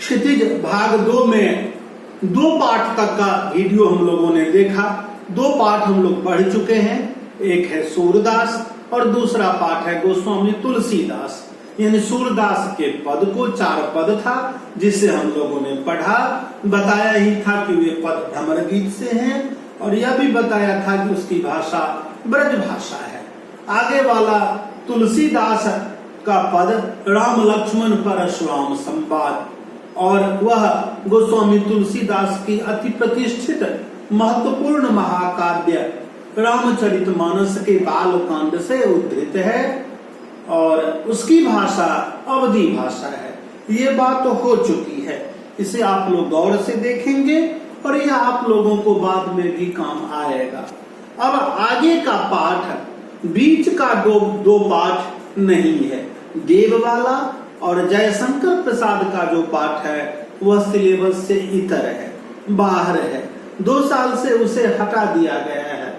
क्षितिज भाग 2 में 2 पाठ तक का वीडियो हम लोगों ने देखा। 2 पाठ हम लोग पढ़ चुके हैं, एक है सूरदास और दूसरा पाठ है गोस्वामी तुलसीदास। यानी सूरदास के पद को 4 पद था जिसे हम लोगों ने पढ़ा। बताया ही था कि वे पद भ्रमर गीत से हैं और यह भी बताया था कि उसकी भाषा ब्रज भाषा है। आगे वाला तुलसीदास का पद राम लक्ष्मण परशुराम संवाद, और वह गोस्वामी तुलसीदास की अति प्रतिष्ठित महत्वपूर्ण महाकाव्य रामचरितमानस के बाल कांड से उद्धृत है और उसकी भाषा अवधी भाषा है। ये बात तो हो चुकी है, इसे आप लोग गौर से देखेंगे और यह आप लोगों को बाद में भी काम आएगा। अब आगे का पाठ, बीच का दो पाठ नहीं है। देव वाला और जयशंकर प्रसाद का जो पाठ है वह सिलेबस से इतर है, बाहर है। 2 साल से उसे हटा दिया गया है।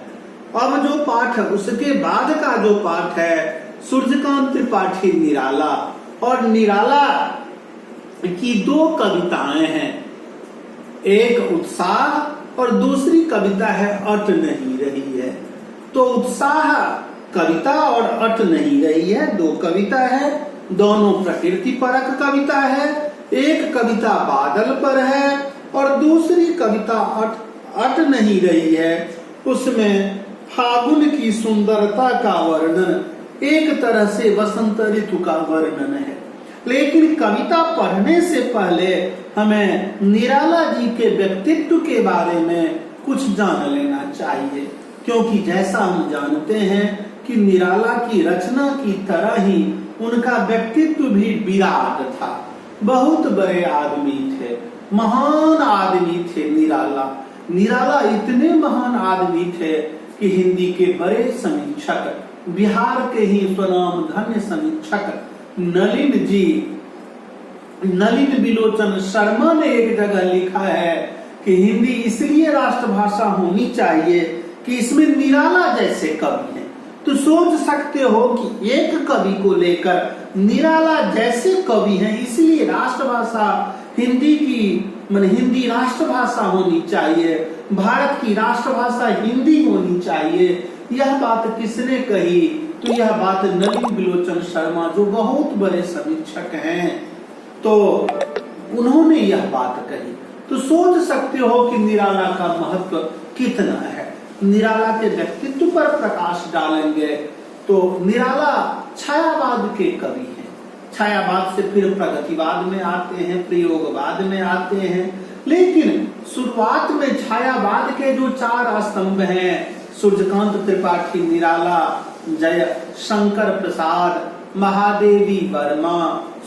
अब जो पाठ उसके बाद का जो पाठ है सूर्यकांत त्रिपाठी निराला, और निराला की 2 कविताएं हैं, एक उत्साह और दूसरी कविता है अट नहीं रही है। तो उत्साह कविता और अट नहीं रही है 2 कविता है, दोनों प्रकृति परक कविता है। एक कविता बादल पर है और दूसरी कविता अट नहीं रही है। उसमें फागुन की सुंदरता का वर्णन, एक तरह से वसंत ऋतु का वर्णन है। लेकिन कविता पढ़ने से पहले हमें निराला जी के व्यक्तित्व के बारे में कुछ जान लेना चाहिए, क्योंकि जैसा हम जानते हैं कि निराला की रचना की तरह ही उनका व्यक्तित्व भी विराट था। बहुत बड़े आदमी थे, महान आदमी थे निराला इतने महान आदमी थे कि हिंदी के बड़े समीक्षक, बिहार के ही स्वनाम धन्य समीक्षक नलिन बिलोचन शर्मा ने एक जगह लिखा है कि हिंदी इसलिए राष्ट्रभाषा होनी चाहिए कि इसमें निराला जैसे कवि हैं। तो सोच सकते हो कि एक कवि को लेकर निराला जैसे कवि हैं, इसलिए राष्ट्रभाषा हिंदी की हिंदी राष्ट्रभाषा होनी चाहिए, भारत की राष्ट्रभाषा हिंदी होनी चाहिए। यह बात किसने कही? तो यह बात नलिन बिलोचन शर्मा, जो बहुत बड़े समीक्षक हैं, तो उन्होंने यह बात कही। तो सोच सकते हो कि निराला का महत्व कितना है। निराला के व्यक्तित्व पर प्रकाश डालेंगे तो निराला छायावाद के कवि हैं। छायावाद से फिर प्रगतिवाद में आते हैं, प्रयोगवाद में आते हैं। लेकिन शुरुआत में छायावाद के जो 4 स्तंभ हैं, सूर्यकांत त्रिपाठी निराला, जयशंकर प्रसाद, महादेवी वर्मा,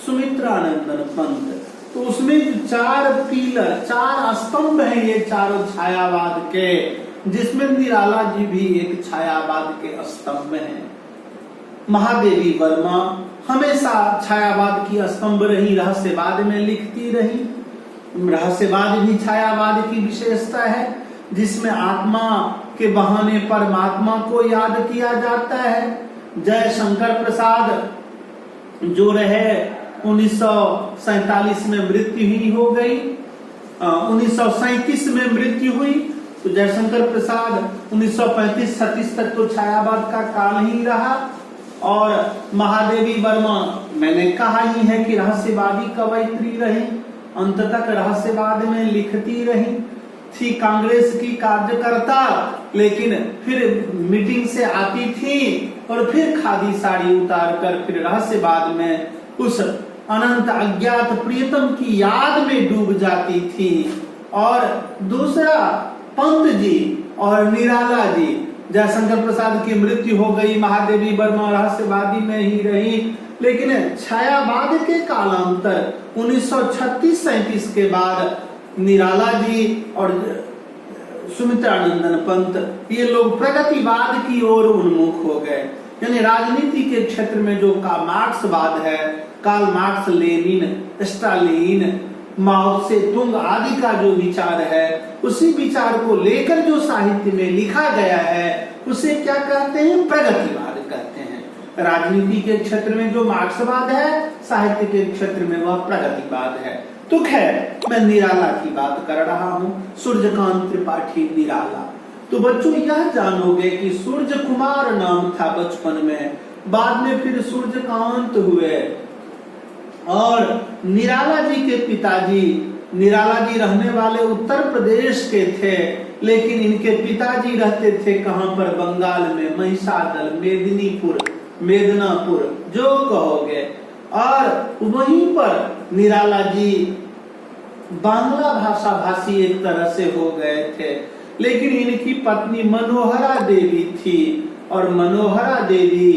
सुमित्रानंदन पंत, तो उसमें 4 पिलर, 4 स्तंभ हैं ये चारों छायावाद के, जिसमें निराला जी भी एक छायावाद के स्तंभ हैं। महादेवी वर्मा हमेशा छायावाद की स्तंभ रही, रहस्यवाद में लिखती रही। रहस्यवाद भी छायावाद की विशेषता है, जिसमें आत्मा के बहाने परमात्मा को याद किया जाता है। जयशंकर प्रसाद जो रहे 1947 में मृत्यु ही हो गई, 1937 में मृत्यु हुई। तो जयशंकर प्रसाद 1935-36 तक तो छायावाद का काल ही रहा। और महादेवी वर्मा मैंने कहा ही है कि रहस्यवादी कवयित्री रही, अंत तक रहस्यवाद में लिखती रही थी। कांग्रेस की कार्यकर्ता, लेकिन फिर मीटिंग से आती थी और फिर खादी साड़ी उतार कर फिर रहस्यवाद में उस अनंत अज्ञात प्रियतम की याद में डूब जाती थी। और दूसरा पंत जी और निराला जी, जयशंकर प्रसाद की मृत्यु हो गई, महादेवी वर्मा रहस्यवादी में ही रही। लेकिन छायावाद के कालांतर 1936-37 के बाद निराला जी और सुमित्रानंदन पंत ये लोग प्रगतिवाद की ओर उन्मुख हो गए। यानी राजनीति के क्षेत्र में जो का मार्क्सवाद है, कार्ल मार्क्स, लेनिन, स्टालिन, माओ से तुंग आदि का जो विचार है, उसी विचार को लेकर जो साहित्य में लिखा गया है उसे क्या कहते हैं? प्रगतिवाद कहते हैं। राजनीति के क्षेत्र में जो मार्क्सवाद है, साहित्य के क्षेत्र में वह प्रगतिवाद है। तो खैर, मैं निराला की बात कर रहा हूँ, सूर्यकांत त्रिपाठी निराला। तो बच्चों यह जानोगे कि सूर्य कुमार नाम था बचपन में, बाद में फिर सूर्यकांत हुए। और निराला जी के पिताजी, निराला जी रहने वाले उत्तर प्रदेश के थे, लेकिन इनके पिताजी रहते थे कहां पर, बंगाल में, महिषादल, मेदिनीपुर जो कहोगे। और वहीं पर निराला जी बांग्ला भाषा भाषी एक तरह से हो गए थे, लेकिन इनकी पत्नी मनोहरा देवी थी, और मनोहरा देवी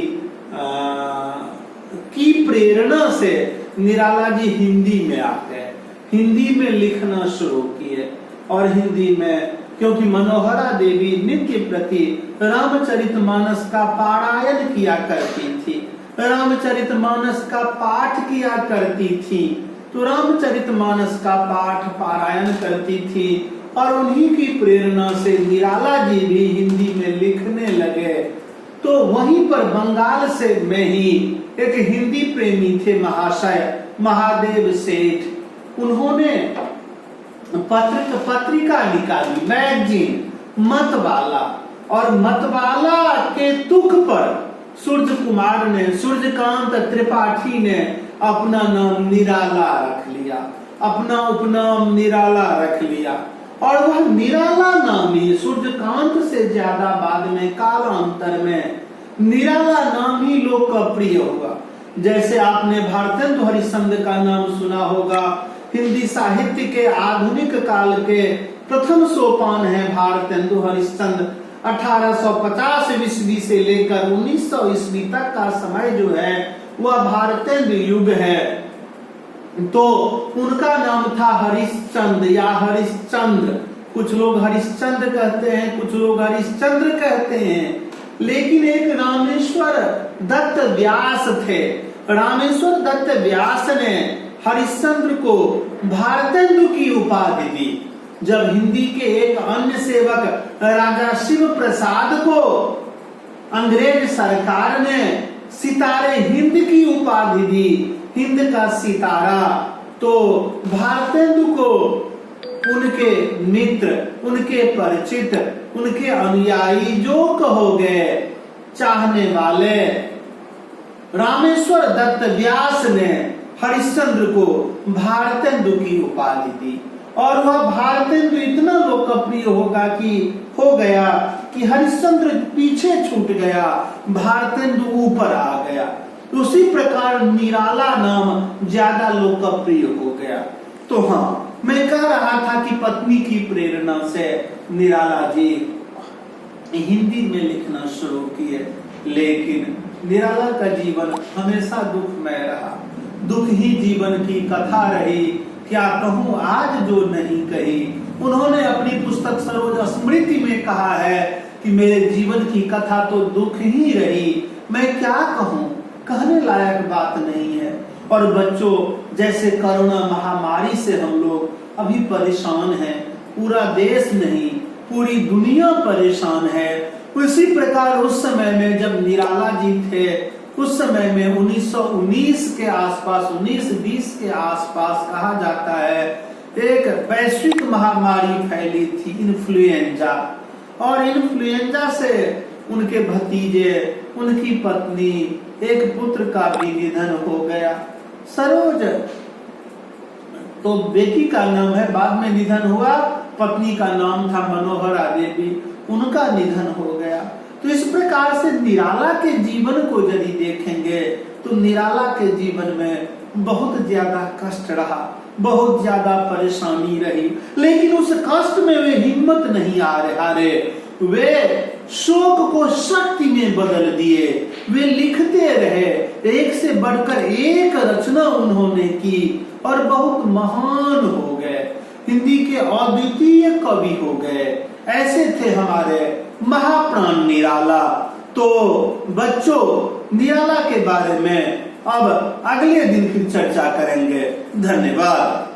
की प्रेरणा से निराला जी हिंदी में आ गए, हिंदी में लिखना शुरू किए। और हिंदी में, क्योंकि मनोहरा देवी नित्य प्रति रामचरितमानस का पारायण किया करती थी, रामचरितमानस का पाठ किया करती थी, तो रामचरितमानस का पाठ पारायण करती थी, और उन्हीं की प्रेरणा से निराला जी भी हिंदी में लिखने लगे। तो वहीं पर बंगाल से में ही एक हिंदी प्रेमी थे महाशय महादेव सेठ, उन्होंने पत्रिका निकाली, मैगजीन मतवाला, और मतवाला के तुक पर सूर्यकांत त्रिपाठी ने अपना नाम निराला रख लिया, अपना उपनाम निराला रख लिया। और वह निराला नाम ही सूर्यकांत से ज्यादा बाद में कालांतर में निराला नाम ही लोकप्रिय हुआ। जैसे आपने भारतेंदु हरिश्चंद्र का नाम सुना होगा, हिंदी साहित्य के आधुनिक काल के प्रथम सोपान है भारतेंदु हरिश्चंद्र। 1850 ईस्वी से लेकर 1900 ईस्वी तक का समय जो है वह भारतेंदु युग है। तो उनका नाम था हरिश्चंद्र या हरिश्चंद्र, कुछ लोग हरिश्चंद्र कहते हैं, कुछ लोग हरिश्चंद्र कहते हैं। लेकिन एक रामेश्वर दत्त व्यास थे, रामेश्वर दत्त व्यास ने हरिश्चंद्र को भारतेंदु की उपाधि दी। जब हिंदी के एक अन्य सेवक राजा शिव प्रसाद को अंग्रेज सरकार ने सितारे हिंद की उपाधि दी, हिंद का सितारा, तो भारतेंदु को उनके मित्र, उनके परिचित, उनके अनुयायी जो कहोगे, चाहने वाले रामेश्वर दत्त व्यास ने हरिश्चंद्र को भारतेंदु की उपाधि दी। और वह भारतेंदु इतना लोकप्रिय हो गया कि हरिश्चंद्र पीछे छूट गया, भारतेंदु ऊपर आ गया। उसी प्रकार निराला नाम ज्यादा लोकप्रिय हो गया। तो हाँ, मैं कह रहा था कि पत्नी की प्रेरणा से निराला जी हिंदी में लिखना शुरू किए, लेकिन निराला का जीवन हमेशा दुखमय रहा, दुख ही जीवन की कथा रही। क्या कहूँ आज जो नहीं कही। उन्होंने अपनी पुस्तक सरोज स्मृति में कहा है कि मेरे जीवन की कथा तो दुख ही रही। मैं क्या कहूँ, कहने लायक बात नहीं है। और बच्चों, जैसे कोरोना महामारी से हम लोग अभी परेशान हैं, पूरा देश नहीं पूरी दुनिया परेशान है, उसी प्रकार उस समय में जब निराला जी थे, उस समय में 1919 के आसपास, 1920 के आसपास कहा जाता है, एक वैश्विक महामारी फैली थी, इन्फ्लुएंजा। और इन्फ्लुएंजा से उनके भतीजे, उनकी पत्नी, एक पुत्र का भी निधन हो गया। सरोज तो बेटी का नाम है, बाद में निधन हुआ, पत्नी का नाम था मनोहरा देवी, उनका निधन हो गया। तो इस प्रकार से निराला के जीवन को यदि देखेंगे तो निराला के जीवन में बहुत ज्यादा कष्ट रहा, बहुत ज्यादा परेशानी रही, लेकिन उस कष्ट में वे हिम्मत नहीं हारे, वे शोक को शक्ति में बदल दिए, वे लिखते रहे, एक से बढ़कर एक रचना उन्होंने की और बहुत महान हो गए, हिंदी के अद्वितीय कवि हो गए। ऐसे थे हमारे महाप्राण निराला। तो बच्चों, निराला के बारे में अब अगले दिन फिर चर्चा करेंगे। धन्यवाद।